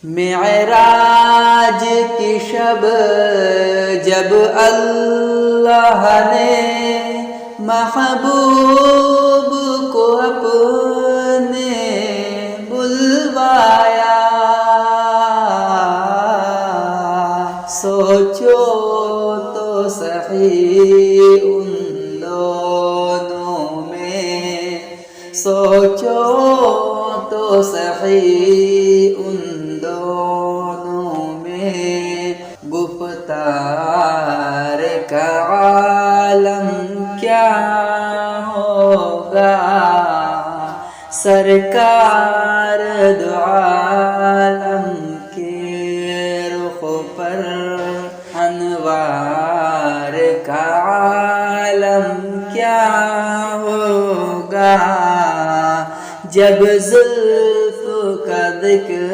मेराज की शब जब अल्लाह ने महबूब को अपने बुलवाया, सोचो तो सही उन दोनों में, सोचो तो सही उन दोनों में, गुफ्तार का आलम क्या होगा, सरकार दो आलम के रुख पर अनवार का आलम क्या होगा, जब जुल्फ का जिक्र